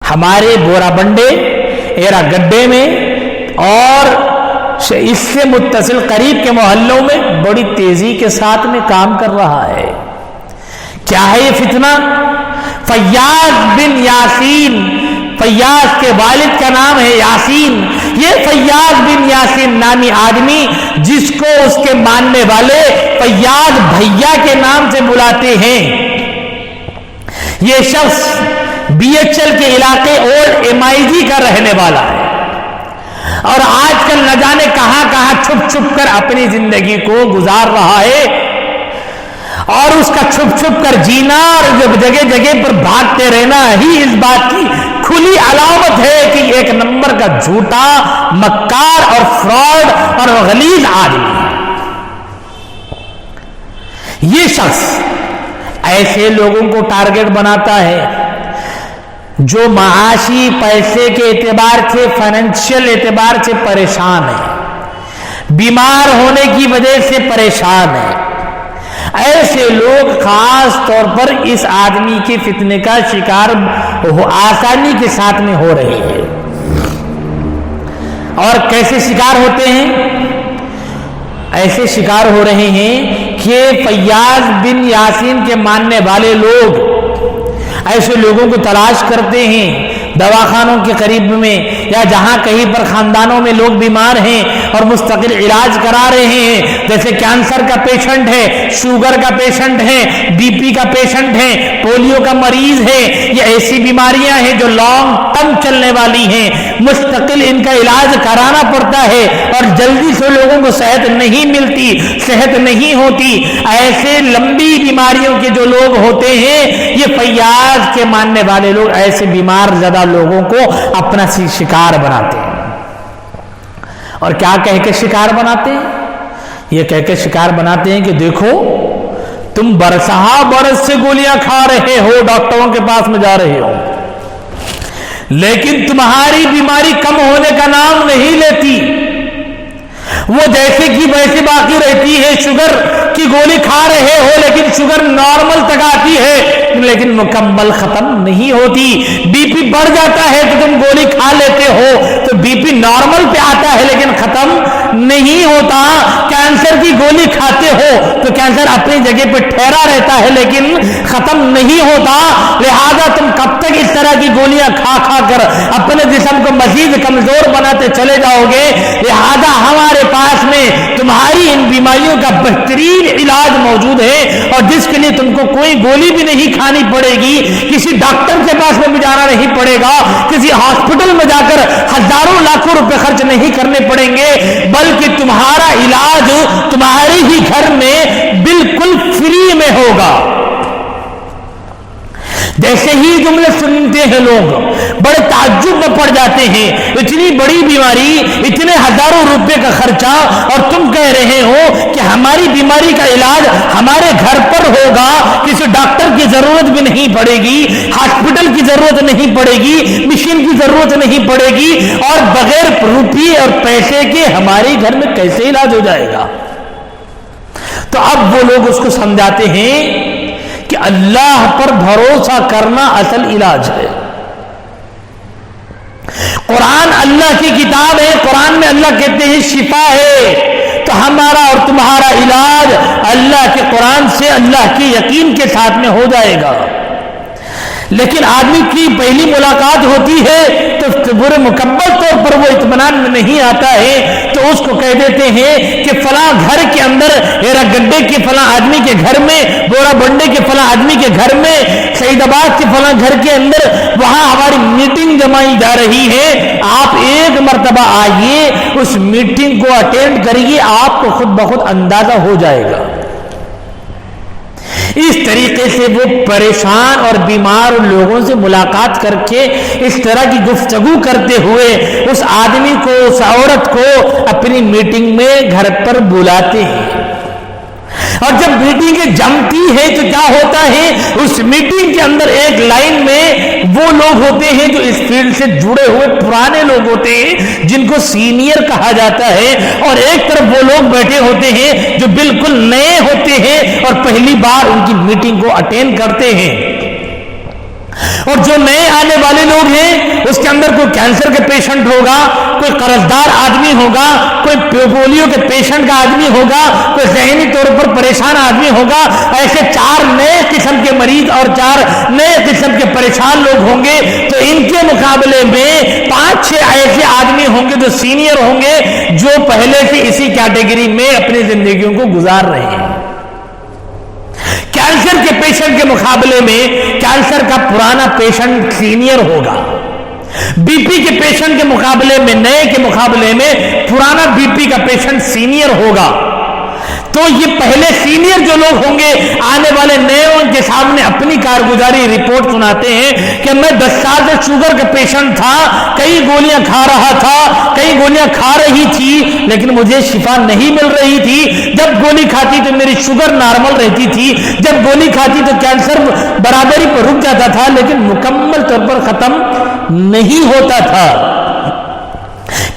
ہمارے بورا بنڈے ایرا گڈے میں اور اس سے متصل قریب کے محلوں میں بڑی تیزی کے ساتھ میں کام کر رہا ہے۔ کیا ہے یہ فتنہ؟ فیاض بن یاسین، فیاض کے والد کا نام ہے یاسین، یہ فیاض بن یاسین نامی آدمی جس کو اس کے ماننے والے فیاض بھیا کے نام سے بلاتے ہیں، یہ شخص بی ایچ ایل کے علاقے اولڈ ایم آئی جی کا رہنے والا ہے اور آج کل نہ جانے کہاں کہاں چھپ چھپ کر اپنی زندگی کو گزار رہا ہے، اور اس کا چھپ چھپ کر جینا اور جگہ جگہ پر بھاگتے رہنا ہی اس بات کی کھلی علامت ہے کہ ایک نمبر کا جھوٹا، مکار اور فراڈ اور غلیظ آدمی ہے۔ یہ شخص ایسے لوگوں کو ٹارگٹ بناتا ہے جو معاشی پیسے کے اعتبار سے، فائنینشیل اعتبار سے پریشان ہے، بیمار ہونے کی وجہ سے پریشان ہے۔ ایسے لوگ خاص طور پر اس آدمی کے فتنے کا شکار آسانی کے ساتھ میں ہو رہے ہیں۔ اور کیسے شکار ہوتے ہیں؟ ایسے شکار ہو رہے ہیں کہ فیاض بن یاسین کے ماننے والے لوگ ایسے لوگوں کو تلاش کرتے ہیں دواخانوں کے قریب میں یا جہاں کہیں پر خاندانوں میں لوگ بیمار ہیں اور مستقل علاج کرا رہے ہیں، جیسے کینسر کا پیشنٹ ہے، شوگر کا پیشنٹ ہے، بی پی کا پیشنٹ ہے، پولیو کا مریض ہے، یہ ایسی بیماریاں ہیں جو لانگ ٹرم چلنے والی ہیں، مستقل ان کا علاج کرانا پڑتا ہے اور جلدی سے لوگوں کو صحت نہیں ملتی، صحت نہیں ہوتی۔ ایسے لمبی بیماریوں کے جو لوگ ہوتے ہیں، یہ فیاض کے ماننے والے لوگ ایسے بیمار زیادہ لوگوں کو اپنا شکار بناتے ہیں۔ اور کیا کہہ کے شکار بناتے ہیں؟ یہ کہہ کے شکار بناتے ہیں کہ دیکھو تم برسہا برس سے گولیاں کھا رہے ہو، ڈاکٹروں کے پاس میں جا رہے ہو، لیکن تمہاری بیماری کم ہونے کا نام نہیں لیتی، وہ جیسے کہ ویسے باقی رہتی ہے۔ شوگر کی گولی کھا رہے ہو لیکن شوگر نارمل تک آتی ہے لیکن مکمل ختم نہیں ہوتی۔ بی پی بڑھ جاتا ہے تو تم گولی کھا لیتے ہو تو بی پی نارمل پہ آتا ہے لیکن ختم نہیں ہوتا۔ کینسر کی گولی کھاتے ہو تو کینسر اپنی جگہ پہ ٹھہرا رہتا ہے لیکن ختم نہیں ہوتا۔ لہذا تم کب تک اس طرح کی گولیاں کھا کھا کر اپنے جسم کو مزید کمزور بناتے چلے جاؤ گے؟ لہذا ہمارے پاس میں تمہاری ان بیماریوں کا بہترین علاج موجود ہے اور جس کے لیے تم کو کوئی گولی بھی نہیں کھانی پڑے گی، کسی ڈاکٹر کے پاس میں بھی جانا نہیں پڑے گا، کسی ہاسپٹل میں جا کر ہزاروں لاکھوں روپے خرچ نہیں کرنے پڑیں گے، بلکہ تمہارا علاج تمہارے ہی گھر میں بالکل فری میں ہوگا۔ جیسے ہی جملے سنتے ہیں لوگ بڑے تعجب میں پڑ جاتے ہیں، اتنی بڑی بیماری، اتنے ہزاروں روپے کا خرچہ، اور تم کہہ رہے ہو کہ ہماری بیماری کا علاج ہمارے گھر پر ہوگا، کسی ڈاکٹر کی ضرورت بھی نہیں پڑے گی، ہاسپٹل کی ضرورت نہیں پڑے گی، مشین کی ضرورت نہیں پڑے گی، اور بغیر روپیے اور پیسے کے ہمارے گھر میں کیسے علاج ہو جائے گا؟ تو اب وہ لوگ اس کو سمجھاتے ہیں کہ اللہ پر بھروسہ کرنا اصل علاج ہے۔ قرآن اللہ کی کتاب ہے، قرآن میں اللہ کہتے ہیں شفا ہے، تو ہمارا اور تمہارا علاج اللہ کے قرآن سے، اللہ کے یقین کے ساتھ میں ہو جائے گا۔ لیکن آدمی کی پہلی ملاقات ہوتی ہے تو برے مکمل طور پر وہ اطمینان میں نہیں آتا ہے، تو اس کو کہہ دیتے ہیں کہ فلاں گھر کے اندر، ایرا گڈے کے فلاں آدمی کے گھر میں، بورا بنڈے کے فلاں آدمی کے گھر میں، سعید آباد کے فلاں گھر کے اندر وہاں ہماری میٹنگ جمائی جا رہی ہے، آپ ایک مرتبہ آئیے، اس میٹنگ کو اٹینڈ کریے، آپ کو خود بخود اندازہ ہو جائے گا۔ اس طریقے سے وہ پریشان اور بیمار لوگوں سے ملاقات کر کے اس طرح کی گفتگو کرتے ہوئے اس آدمی کو، اس عورت کو اپنی میٹنگ میں گھر پر بلاتے ہیں۔ اور جب میٹنگ جمتی ہے تو کیا ہوتا ہے، اس میٹنگ کے اندر ایک لائن میں وہ لوگ ہوتے ہیں جو اس فیلڈ سے جڑے ہوئے پرانے لوگ ہوتے ہیں جن کو سینئر کہا جاتا ہے، اور ایک طرف وہ لوگ بیٹھے ہوتے ہیں جو بالکل نئے ہوتے ہیں اور پہلی بار ان کی میٹنگ کو اٹینڈ کرتے ہیں۔ اور جو نئے آنے والے لوگ ہیں اس کے اندر کوئی کینسر کے پیشنٹ ہوگا، کوئی قرضدار آدمی ہوگا، کوئی پولیو کے پیشنٹ کا آدمی ہوگا، کوئی ذہنی طور پر پریشان آدمی ہوگا. ایسے 4 نئے قسم کے مریض اور 4 نئے قسم کے پریشان لوگ ہوں گے. تو ان کے مقابلے میں 5-6 ایسے آدمی ہوں گے جو سینئر ہوں گے، جو پہلے سے اسی کیٹیگری میں اپنی زندگیوں کو گزار رہے ہیں. کینسر کے پیشنٹ کے مقابلے میں کینسر کا پرانا پیشنٹ سینئر ہوگا. بی پی کے پیشنٹ کے مقابلے میں، نئے کے مقابلے میں پرانا بی پی کا پیشنٹ سینئر ہوگا. تو یہ پہلے سینئر جو لوگ ہوں گے، آنے والے نئے ان کے سامنے اپنی کارگزاری رپورٹ سناتے ہیں کہ میں 10 سال سے شوگر کا پیشنٹ تھا، کئی گولیاں کھا رہا تھا، کئی گولیاں کھا رہی تھی، لیکن مجھے شفا نہیں مل رہی تھی. جب گولی کھاتی تو میری شوگر نارمل رہتی تھی، جب گولی کھاتی تو کینسر برابری پر رک جاتا تھا، لیکن مکمل طور پر ختم نہیں ہوتا تھا.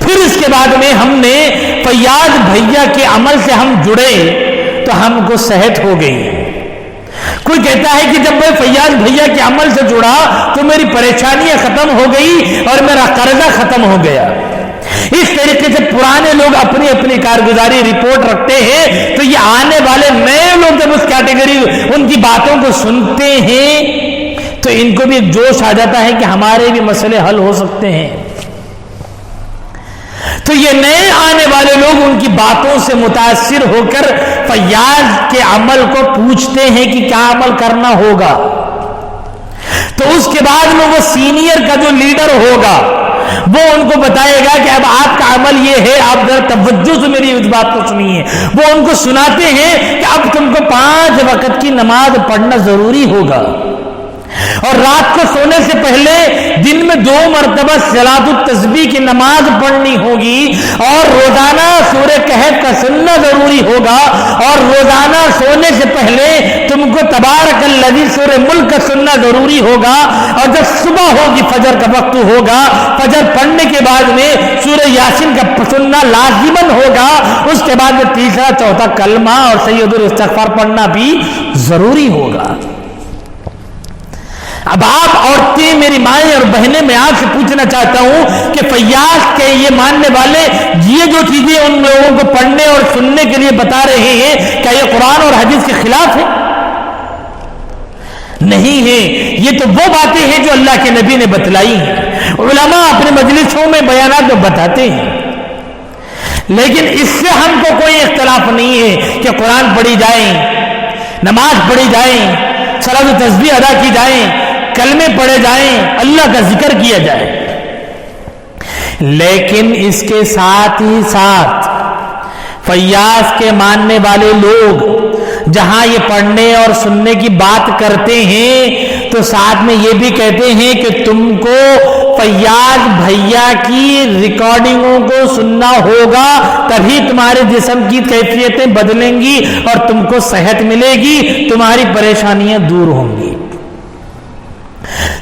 پھر اس کے بعد میں ہم نے فیاض بھیا کے عمل سے ہم جڑے تو ہم کو صحت ہو گئی. کوئی کہتا ہے کہ جب میں فیاض بھیا کے عمل سے جڑا تو میری پریشانیاں ختم ہو گئی اور میرا قرضہ ختم ہو گیا. اس طریقے سے پرانے لوگ اپنی اپنی کارگزاری رپورٹ رکھتے ہیں. تو یہ آنے والے نئے لوگ جب اس کیٹیگری ان کی باتوں کو سنتے ہیں تو ان کو بھی ایک جوش آ جاتا ہے کہ ہمارے بھی مسئلے حل ہو سکتے ہیں. تو یہ نئے آنے والے لوگ ان کی باتوں سے متاثر ہو کر فیاض کے عمل کو پوچھتے ہیں کہ کیا عمل کرنا ہوگا. تو اس کے بعد میں وہ سینئر کا جو لیڈر ہوگا وہ ان کو بتائے گا کہ اب آپ کا عمل یہ ہے، آپ ذرا توجہ سے میری اس بات کو سنیے. وہ ان کو سناتے ہیں کہ اب تم کو 5 وقت کی نماز پڑھنا ضروری ہوگا، اور رات کو سونے سے پہلے دن میں 2 مرتبہ صلاۃ التسبیح کی نماز پڑھنی ہوگی، اور روزانہ سورہ کہف کا سننا ضروری ہوگا، اور روزانہ سونے سے پہلے تم کو تبارک الذی سورہ ملک کا سننا ضروری ہوگا، اور جب صبح ہوگی فجر کا وقت ہوگا فجر پڑھنے کے بعد میں سورہ یاسین کا سننا لازماً ہوگا. اس کے بعد میں تیسرا چوتھا کلمہ اور سید الاستغفار پڑھنا بھی ضروری ہوگا. اب آپ عورتیں، میری مائیں اور بہنیں، میں آپ سے پوچھنا چاہتا ہوں کہ فیاض کے یہ ماننے والے یہ جو چیزیں ان لوگوں کو پڑھنے اور سننے کے لیے بتا رہے ہیں، کیا یہ قرآن اور حدیث کے خلاف ہے؟ نہیں ہے. یہ تو وہ باتیں ہیں جو اللہ کے نبی نے بتلائی ہیں. علماء اپنے مجلسوں میں بیانات میں بتاتے ہیں، لیکن اس سے ہم کو کوئی اختلاف نہیں ہے کہ قرآن پڑھی جائیں، نماز پڑھی جائیں، صلاۃ تسبیح ادا کی جائیں، کلمے پڑھے جائیں، اللہ کا ذکر کیا جائے. لیکن اس کے ساتھ ہی ساتھ فیاض کے ماننے والے لوگ جہاں یہ پڑھنے اور سننے کی بات کرتے ہیں تو ساتھ میں یہ بھی کہتے ہیں کہ تم کو فیاض بھیا کی ریکارڈنگوں کو سننا ہوگا، تبھی تمہارے جسم کی کیفیتیں بدلیں گی اور تم کو صحت ملے گی، تمہاری پریشانیاں دور ہوں گی.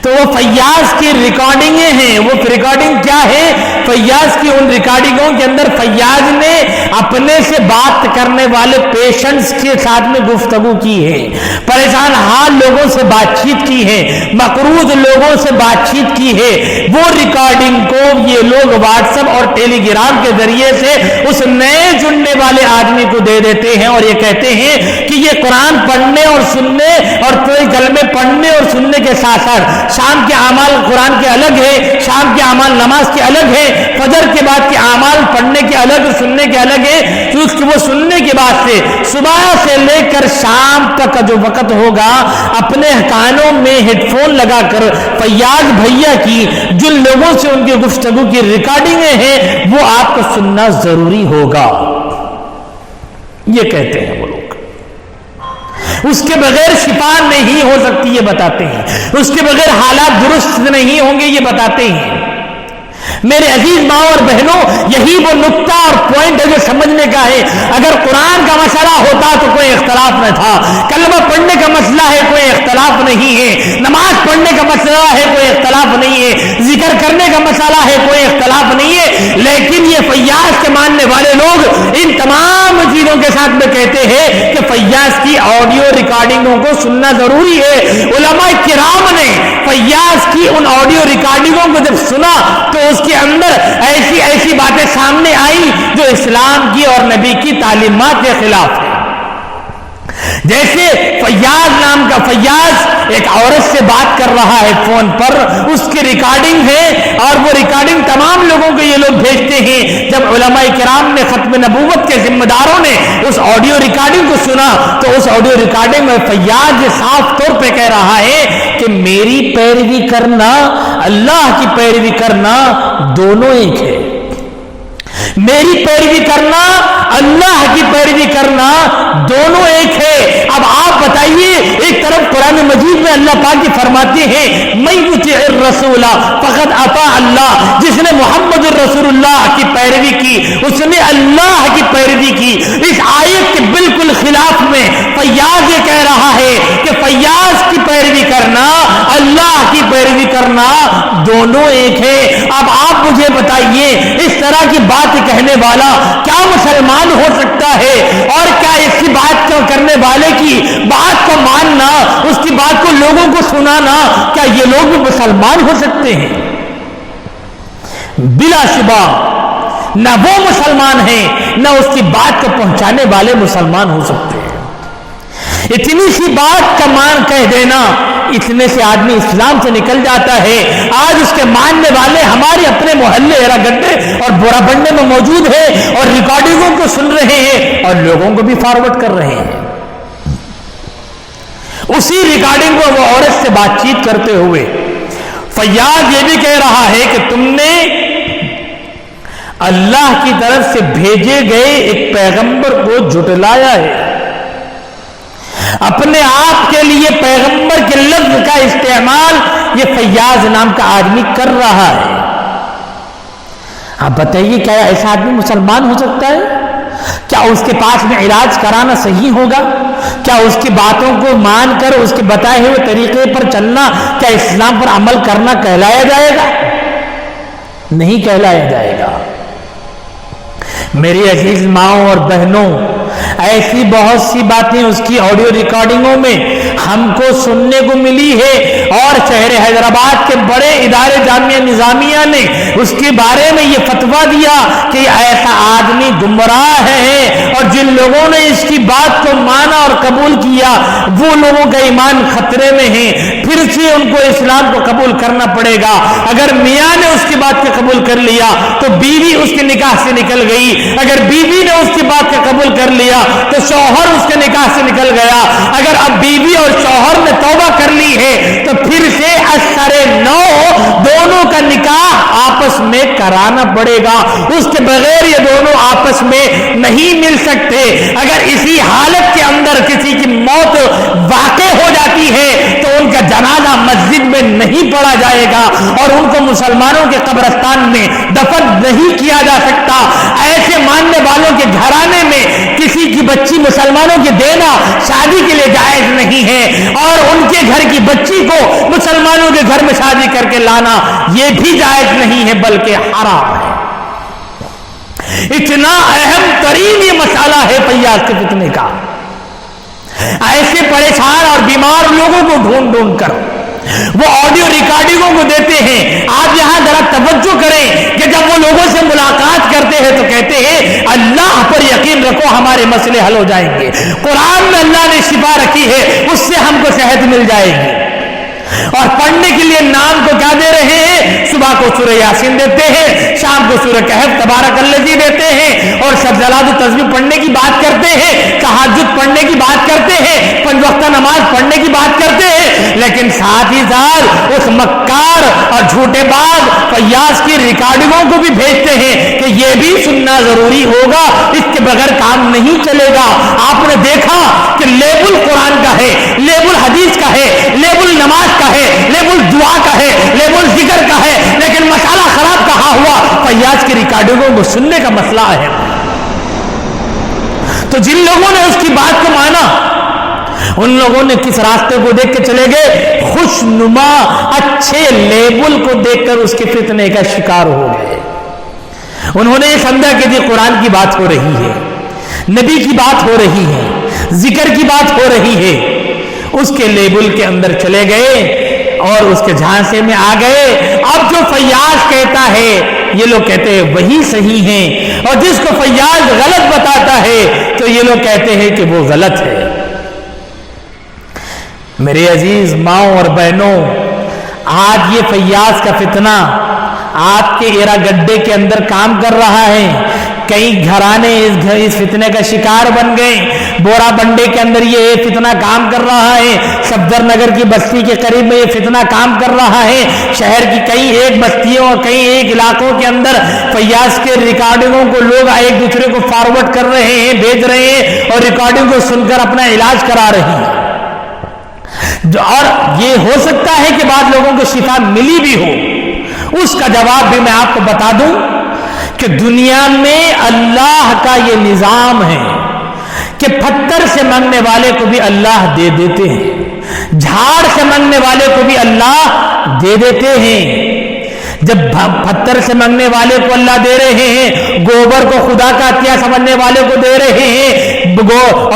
تو وہ فیاض کی ریکارڈنگیں ہیں. وہ ریکارڈنگ کیا ہے؟ فیاض کی ان ریکارڈنگوں کے اندر فیاض نے اپنے سے بات کرنے والے پیشنٹس کے ساتھ میں گفتگو کی ہے، پریشان حال لوگوں سے بات چیت کی ہے، مقروض لوگوں سے بات چیت کی ہے. وہ ریکارڈنگ کو یہ لوگ واٹس ایپ اور ٹیلی گرام کے ذریعے سے اس نئے جڑنے والے آدمی کو دے دیتے ہیں اور یہ کہتے ہیں کہ یہ قرآن پڑھنے اور سننے اور کوئی کلمے پڑھنے اور سننے کے ساتھ ساتھ شام کے اعمال قرآن کے الگ ہے، شام کے اعمال نماز کے الگ ہے، فجر کے بعد کے اعمال پڑھنے کے الگ، سننے کے الگ ہے. تو اس کو وہ سننے کے بعد سے صبح سے لے کر شام تک کا جو وقت ہوگا اپنے کانوں میں ہیڈ فون لگا کر فیاض بھیا کی جن لوگوں سے ان کی گفتگو کی ریکارڈنگیں ہیں وہ آپ کو سننا ضروری ہوگا. یہ کہتے ہیں وہ لوگ. اس کے بغیر شفا نہیں ہو سکتی یہ بتاتے ہیں، اس کے بغیر حالات درست نہیں ہوں گے یہ بتاتے ہیں. میرے عزیز ماں اور بہنوں، یہی وہ نقطہ اور پوائنٹ ہے جو سمجھنے کا ہے. اگر قرآن کا مسئلہ ہوتا تو کوئی اختلاف نہ تھا، کلمہ پڑھنے کا مسئلہ ہے کوئی اختلاف نہیں ہے، نماز پڑھنے کا مسئلہ ہے کوئی اختلاف نہیں ہے، ذکر کرنے کا مسئلہ ہے کوئی اختلاف نہیں ہے. لیکن یہ فیاض کے ماننے والے لوگ ان تمام چیزوں چیزوں کے ساتھ میں کہتے ہیں کہ فیاض کی آڈیو ریکارڈنگوں کو سننا ضروری ہے۔ علماء کرام نے فیاض کی ان آڈیو ریکارڈنگوں کو جب سنا تو اس کے اندر ایسی ایسی باتیں سامنے آئی جو اسلام کی اور نبی کی تعلیمات کے خلاف ہے۔ جیسے فیاض ایک عورت سے بات کر رہا ہے فون پر، اس کی ریکارڈنگ ہے اور وہ ریکارڈنگ تمام لوگوں کو یہ لوگ بھیجتے ہیں۔ جب علماء کرام نے ختم نبوت کے ذمہ داروں نے اس آڈیو ریکارڈنگ کو سنا تو اس آڈیو ریکارڈنگ میں فیاض صاف طور پہ کہہ رہا ہے کہ میری پیروی کرنا اللہ کی پیروی کرنا دونوں ایک ہے۔ میری پیروی کرنا اللہ کی پیروی کرنا دونوں ایک ہے۔ اب آپ بتائیے، ایک طرف قرآن مجید میں اللہ پاک کی فرماتے ہیں من یطع الرسول فقد اطاع اللہ، جس نے محمد الرسول اللہ کی پیروی کی اس نے اللہ کی پیروی کی۔ اس آیت کے بالکل خلاف میں فیاض یہ کہہ رہا ہے کہ فیاض کی پیروی کرنا اللہ کی پیروی کرنا دونوں ایک ہے۔ اب آپ مجھے بتائیے، اس طرح کی بات کہنے والا کیا مسلمان ہو سکتا ہے؟ اور کیا اس کی بات کو کرنے والے کی بات کو ماننا، اس کی بات کو لوگوں کو سنانا، کیا یہ لوگ بھی مسلمان ہو سکتے ہیں؟ بلا شبہ نہ وہ مسلمان ہیں نہ اس کی بات کو پہنچانے والے مسلمان ہو سکتے ہیں۔ اتنی سی بات کا مان کہہ دینا، اتنے سے آدمی اسلام سے نکل جاتا ہے۔ آج اس کے ماننے والے ہمارے اپنے محلے ایرا گڈے اور بورا بنڈے میں موجود ہیں اور ریکارڈنگوں کو سن رہے ہیں اور لوگوں کو بھی فارورڈ کر رہے ہیں۔ اسی ریکارڈنگ کو وہ عورت سے بات چیت کرتے ہوئے فیاض یہ بھی کہہ رہا ہے کہ تم نے اللہ کی طرف سے بھیجے گئے ایک پیغمبر کو جھٹلایا ہے۔ اپنے آپ کے لیے پیغمبر کے لفظ کا استعمال یہ فیاض نام کا آدمی کر رہا ہے۔ آپ بتائیے، کیا ایسا آدمی مسلمان ہو سکتا ہے؟ کیا اس کے پاس میں علاج کرانا صحیح ہوگا؟ کیا اس کی باتوں کو مان کر اس کے بتائے ہوئے طریقے پر چلنا کیا اسلام پر عمل کرنا کہلایا جائے گا؟ نہیں کہلایا جائے گا۔ میری عزیز ماؤں اور بہنوں، ایسی بہت سی باتیں اس کی آڈیو ریکارڈنگوں میں ہم کو سننے کو ملی ہے، اور شہر حیدرآباد کے بڑے ادارے جامعہ نظامیہ نے اس کے بارے میں یہ فتویٰ دیا کہ ایسا آدمی گمراہ ہے، اور جن لوگوں نے اس کی بات کو مانا اور قبول کیا وہ لوگوں کا ایمان خطرے میں ہے۔ پھر سے ان کو اسلام کو قبول کرنا پڑے گا۔ اگر میاں نے اس کی بات کو قبول کر لیا تو بیوی اس کے نکاح سے نکل گئی، اگر بیوی نے اس کی بات کو قبول کر لیا تو شوہر اس کے نکاح سے نکل گیا۔ اگر اب بیوی اور شوہر نے توبہ کر لی ہے تو پھر سے اثر نو دونوں کا نکاح آپس میں کرانا پڑے گا، اس کے بغیر یہ دونوں آپس میں نہیں مل سکتے۔ اگر اسی حالت کے اندر کسی کی موت واقع ہو جاتی ہے تو ان کا جنازہ مسجد میں نہیں پڑھا جائے گا اور ان کو مسلمانوں کے قبرستان میں دفن نہیں کیا جا سکتا۔ ایسے ماننے والوں کے گھرانے میں کسی کی بچی مسلمانوں کی دینا شادی کے لیے جائز نہیں ہے، اور ان کے گھر کی بچی کو مسلمانوں کے گھر میں شادی کر کے لانا یہ بھی جائز نہیں ہے بلکہ حرام ہے۔ اتنا اہم ترین یہ مسئلہ ہے فیاض کے فتنے کا۔ ایسے پریشان اور بیمار لوگوں کو ڈھونڈ ڈھونڈ کر وہ آڈیو ریکارڈنگوں کو دیتے ہیں۔ آپ یہاں ذرا توجہ کریں کہ جب وہ لوگوں سے ملاقات کرتے ہیں تو کہتے ہیں اللہ پر یقین رکھو ہمارے مسئلے حل ہو جائیں گے، قرآن میں اللہ نے شفا رکھی ہے، اس سے ہم کو صحت مل جائے گی۔ اور پڑھنے کے لیے نام کو کیا دے رہے ہیں؟ صبح کو سورہ یاسین دیتے ہیں، شام کو سورہ کہف تبارک الذی دیتے ہیں، اور سب جلاد و تسبیح پڑھنے کی بات کرتے ہیں، تہجد پڑھنے کی بات کرتے ہیں، 5 وقتہ نماز پڑھنے کی بات کرتے ہیں، لیکن ساتھ ہی ساتھ اس مکار اور جھوٹے باز فیاض کی ریکارڈنگوں کو بھی بھیجتے ہیں کہ یہ بھی سننا ضروری ہوگا، اس کے بغیر کام نہیں چلے گا۔ آپ نے دیکھا کہ لیبل قرآن کا ہے، لیبل حدیث کا ہے، لیبل نماز کا ہے، لیبل دعا کا ہے، لیبل ذکر کا ہے، لیکن مسئلہ خراب کہاں ہوا؟ فیاض کی ریکارڈنگوں کو سننے کا مسئلہ ہے۔ تو جن لوگوں نے اس کی بات کو مانا ان لوگوں نے کس راستے کو دیکھ کے چلے گئے؟ خوش نما اچھے لیبل کو دیکھ کر اس کے فتنے کا شکار ہو گئے۔ انہوں نے یہ سمجھا کہ جی قرآن کی بات ہو رہی ہے، نبی کی بات ہو رہی ہے، ذکر کی بات ہو رہی ہے، اس کے لیبل کے اندر چلے گئے اور اس کے جھانسے میں آ گئے۔ اب جو فیاض کہتا ہے یہ لوگ کہتے ہیں وہی صحیح ہیں، اور جس کو فیاض غلط بتاتا ہے تو یہ لوگ کہتے ہیں کہ وہ غلط ہے۔ میرے عزیز ماؤں اور بہنوں، آج یہ فیاض کا فتنہ آپ کے ایرا گڈے کے اندر کام کر رہا ہے۔ کئی گھرانے اس فتنے کا شکار بن گئے۔ بورا بنڈے کے اندر یہ فتنہ کام کر رہا ہے، صفدر نگر کی بستی کے قریب میں یہ فتنہ کام کر رہا ہے۔ شہر کی کئی ایک بستیوں اور کئی ایک علاقوں کے اندر فیاض کے ریکارڈنگوں کو لوگ ایک دوسرے کو فارورڈ کر رہے ہیں، بھیج رہے ہیں، اور ریکارڈنگ کو سن کر اپنا علاج کرا رہے ہیں۔ اور یہ ہو سکتا ہے کہ بعض لوگوں کو شفا ملی بھی ہو۔ اس کا جواب بھی میں آپ کو بتا دوں کہ دنیا میں اللہ کا یہ نظام ہے کہ پتھر سے مانگنے والے کو بھی اللہ دے دیتے ہیں، جھاڑ سے مانگنے والے کو بھی اللہ دے دیتے ہیں۔ جب پتھر سے مانگنے والے کو اللہ دے رہے ہیں، گوبر کو خدا کا عطیہ سمجھنے والے کو دے رہے ہیں،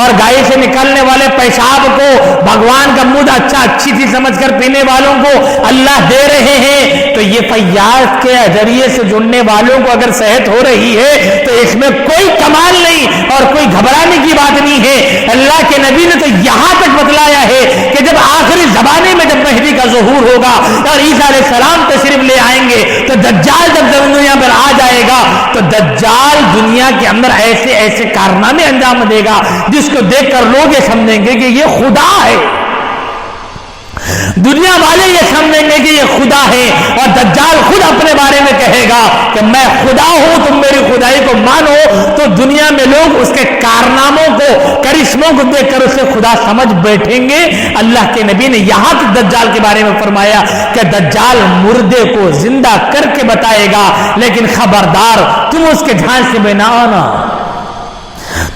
اور گائے سے نکلنے والے پیشاب کو بھگوان کا مدھ اچھی چیز سمجھ کر پینے والوں کو اللہ دے رہے ہیں، تو یہ فیاض کے ذریعے سے جڑنے والوں کو اگر صحت ہو رہی ہے تو اس میں کوئی کمال نہیں اور کوئی گھبرانے کی بات نہیں ہے۔ اللہ کے نبی نے تو یہاں تک بتلایا ہے کہ جب آخری زمانے میں جب مہدی کا ظہور ہوگا اور عیسیٰ علیہ السلام تشریف لے آئیں گے تو دجال جب دنیا پر آ جائے گا تو دجال دنیا کے اندر ایسے ایسے کارنامے انجام دے گا جس کو دیکھ کر لوگ یہ سمجھیں گے کہ یہ خدا ہے، دنیا والے یہ سمجھیں گے کہ یہ خدا ہے، اور دجال خود اپنے بارے میں کہے گا کہ میں خدا ہوں، تم میری خدائی کو مانو، تو دنیا میں لوگ اس کے کارناموں کو، کرشموں کو دیکھ کر اسے خدا سمجھ بیٹھیں گے۔ اللہ کے نبی نے یہاں تک دجال کے بارے میں فرمایا کہ دجال مردے کو زندہ کر کے بتائے گا، لیکن خبردار تم اس کے جھانسے میں نہ آنا۔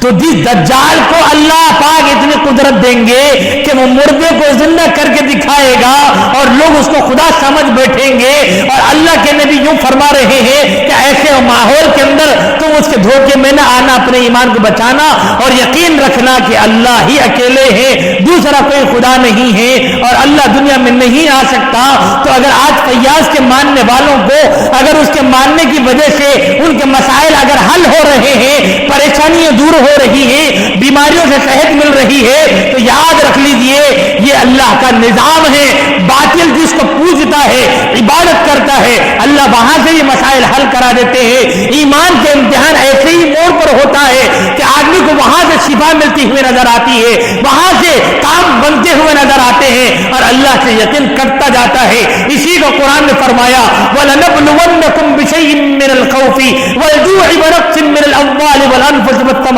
تو جس دجال کو اللہ پاک اتنی قدرت دیں گے کہ وہ مردے کو زندہ کر کے دکھائے گا اور لوگ اس کو خدا سمجھ بیٹھیں گے، اور اللہ کے نبی یوں فرما رہے ہیں کہ ایسے ماحول کے اندر تم اس کے دھوکے میں نہ آنا، اپنے ایمان کو بچانا اور یقین رکھنا کہ اللہ ہی اکیلے ہے، دوسرا کوئی خدا نہیں ہے، اور اللہ دنیا میں نہیں آ سکتا۔ تو اگر آج فیاض کے ماننے والوں کو اگر اس کے ماننے کی وجہ سے ان کے مسائل اگر حل ہو رہے ہیں، پریشانیاں دور ہو رہی ہے، بیماریوں سے صحت مل رہی ہے، تو یاد رکھ لیجئے یہ اللہ کا نظام ہے۔ باطل جس کو پوجتا ہے، عبادت کرتا ہے، اللہ وہاں سے یہ مسائل حل کرا دیتے ہیں۔ ایمان کے امتحان ایسے ہی موڑ پر ہوتا ہے کہ آدمی کو وہاں سے شفا ملتی ہوئی نظر آتی ہے، وہاں سے کام بنتے ہوئے نظر آتے ہیں، اور اللہ سے یقین کرتا جاتا ہے۔ اسی کو قرآن نے فرمایا وَلَنَبْلُوَنَّكُمْ بِشَيْءٍ مِّنَ الْخَوْفِ وَالْجُوعِ وَنَقْصٍ مِّنَ الْأَمْوَالِ وَالْأَنفُسِ وَالثَّمَرَاتِ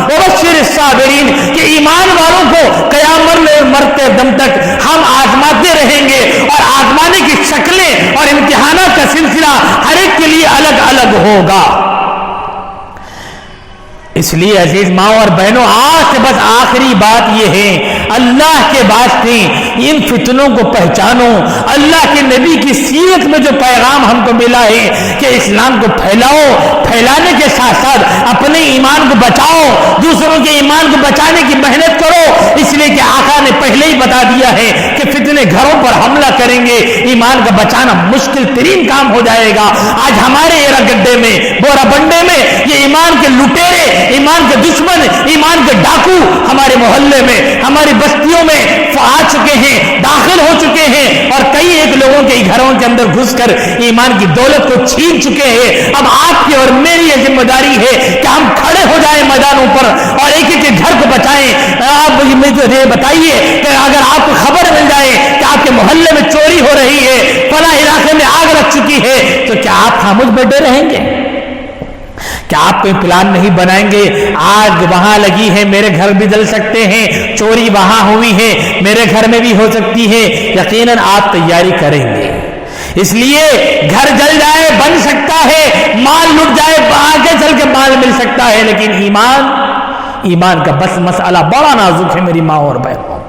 وَبَشِّرِ الصَّابِرِينَ کہ ایمان والوں کو قیامت میں مرتے دم تک ہم آزماتے رہیں گے، اور آزمانے کی شکلیں اور امتحانات کا سلسلہ ہر ایک کے لیے الگ الگ ہوگا۔ اس لیے عزیز ماں اور بہنوں، آج سے بس آخری بات یہ ہے، اللہ کے واسطے ان فتنوں کو پہچانو۔ اللہ کے نبی کی سیرت میں جو پیغام ہم کو ملا ہے کہ اسلام کو پھیلاؤ، پھیلانے کے ساتھ ساتھ اپنے ایمان کو بچاؤ، دوسروں کے ایمان کو بچانے کی محنت کرو، اس لیے کہ آقا نے پہلے ہی بتا دیا ہے کہ فتنے گھروں پر حملہ کریں گے، ایمان کا بچانا مشکل ترین کام ہو جائے گا۔ آج ہمارے ایرا گڈے میں، بورا بنڈے میں یہ ایمان کے لٹیرے، ایمان کے دشمن، ایمان کے ڈاکو ہمارے محلے میں، ہماری بستیوں میں آ چکے ہیں، داخل ہو چکے ہیں، اور کئی ایک لوگوں کے گھروں کے اندر گھس کر ایمان کی دولت کو چھین چکے ہیں۔ اب آپ کی اور میری یہ ذمہ داری ہے کہ ہم کھڑے ہو جائیں میدانوں پر اور ایک ایک گھر کو بچائیں۔ آپ مجھے بتائیے کہ اگر آپ کو خبر مل جائے کہ آپ کے محلے میں چوری ہو رہی ہے، فلاں علاقے میں آگ لگ چکی ہے، تو کیا آپ خاموش بیٹھے رہیں گے؟ کیا آپ کوئی پلان نہیں بنائیں گے؟ آگ وہاں لگی ہے، میرے گھر بھی جل سکتے ہیں، چوری وہاں ہوئی ہے، میرے گھر میں بھی ہو سکتی ہے، یقیناً آپ تیاری کریں گے۔ اس لیے گھر جل جائے بن سکتا ہے، مال لٹ جائے آگے چل کے مال مل سکتا ہے، لیکن ایمان کا بس مسئلہ بڑا نازک ہے میری ماں اور بہنوں۔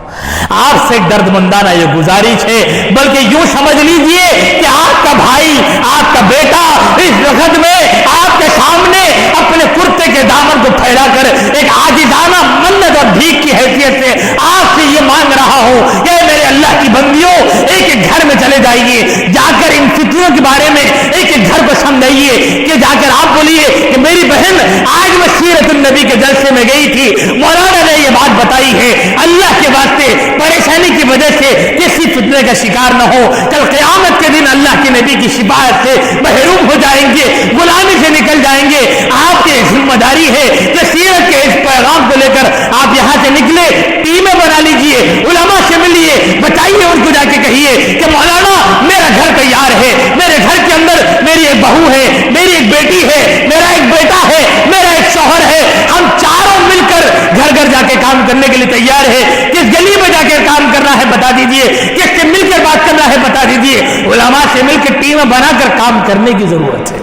آپ سے درد مندانہ یہ گزارش ہے، بلکہ یوں سمجھ لیجئے کہ آپ کا بھائی، آپ کا بیٹا اس وقت میں آپ کے سامنے اپنے کرتے کے دامن کو پھیلا کر ایک عاجزانہ منت اور بھیک کی حیثیت سے آپ سے یہ مانگ رہا ہوں کہ میرے اللہ کی بندیوں ایک ایک گھر میں چلے جائیے، جا کر ان فتنوں کے بارے میں ایک ایک گھر کو سمجھائیے، کہ جا کر آپ بولیے کہ میری بہن آج میں سیرت النبی کے جلسے میں گئی تھی، مولانا نے یہ بات بتائی ہے، اللہ کے واسطے پریشانی کی وجہ سے کسی فتنے کا شکار نہ ہو، کل قیامت کے دن اللہ کے نبی کی شفاعت سے محروم ہو جائیں گے، غلامی سے نکل جائیں گے۔ آپ کی ذمہ داری ہے کہ سیرت کے اس پیغام کو لے کر آپ یہاں سے نکلے، ٹیمیں بنا لیجئے، علماء سے ملیے، بتائیے ان کو، جا کے کہیے کہ مولانا میرا گھر تیار ہے، میرے گھر کے اندر میری ایک بہو ہے، میری ایک بیٹی ہے، میرا ایک بیٹا ہے، میرا ایک شوہر ہے، ہم چاروں مل کر گھر گھر جا کے کام کرنے کے لیے تیار ہے۔ کس گلی میں جا کے کام کرنا ہے بتا دیجئے، کس سے مل کر بات کرنا ہے بتا دیجئے، علماء سے مل کے ٹیمیں بنا کر کام کرنے کی ضرورت ہے۔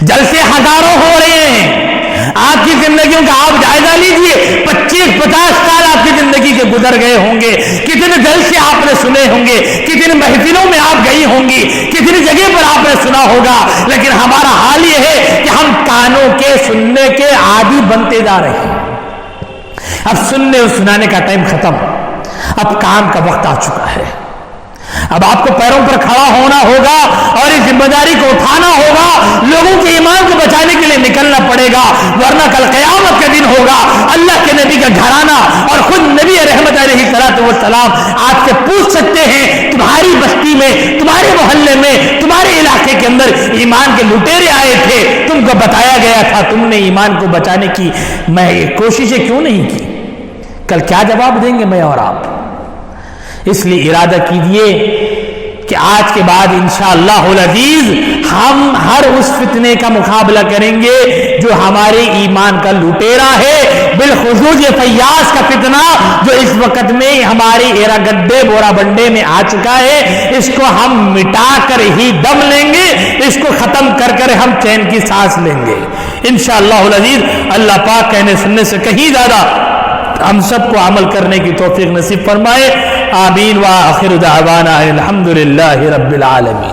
جلسے ہزاروں ہو رہے ہیں، آپ کی زندگیوں کا آپ جائزہ لیجئے، 25-50 سال آپ کی زندگی کے گزر گئے ہوں گے، کتنے جلسے آپ نے سنے ہوں گے، کتنے محفلوں میں آپ گئی ہوں گی، کتنی جگہ پر آپ نے سنا ہوگا، لیکن ہمارا حال یہ ہے کہ ہم کانوں کے سننے کے عادی بنتے جا رہے ہیں۔ اب سننے اور سنانے کا ٹائم ختم، اب کام کا وقت آ چکا ہے۔ اب آپ کو پیروں پر کھڑا ہونا ہوگا اور اس ذمہ داری کو اٹھانا ہوگا، لوگوں کے ایمان کو بچانے کے لیے نکلنا پڑے گا، ورنہ کل قیامت کا دن ہوگا، اللہ کے نبی کا گھرانہ اور خود نبی رحمت علیہ السلام آپ سے پوچھ سکتے ہیں تمہاری بستی میں، تمہارے محلے میں، تمہارے علاقے کے اندر ایمان کے لٹیرے آئے تھے، تم کو بتایا گیا تھا، تم نے ایمان کو بچانے کی کوششیں کیوں نہیں کی؟ کل کیا جواب دیں گے میں اور آپ؟ اس لیے ارادہ کیجئے کہ آج کے بعد انشاءاللہ العزیز ہم ہر اس فتنے کا مقابلہ کریں گے جو ہمارے ایمان کا لٹیرا ہے، بالخصوص یہ فیاض کا فتنہ جو اس وقت میں ہمارے ایرا گڈے بورا بنڈے میں آ چکا ہے، اس کو ہم مٹا کر ہی دم لیں گے، اس کو ختم کر کر ہم چین کی سانس لیں گے انشاءاللہ العزیز۔ اللہ پاک کہنے سننے سے کہیں زیادہ ہم سب کو عمل کرنے کی توفیق نصیب فرمائے، آمین۔ وآخر دعوانا الحمدللہ رب العالمین۔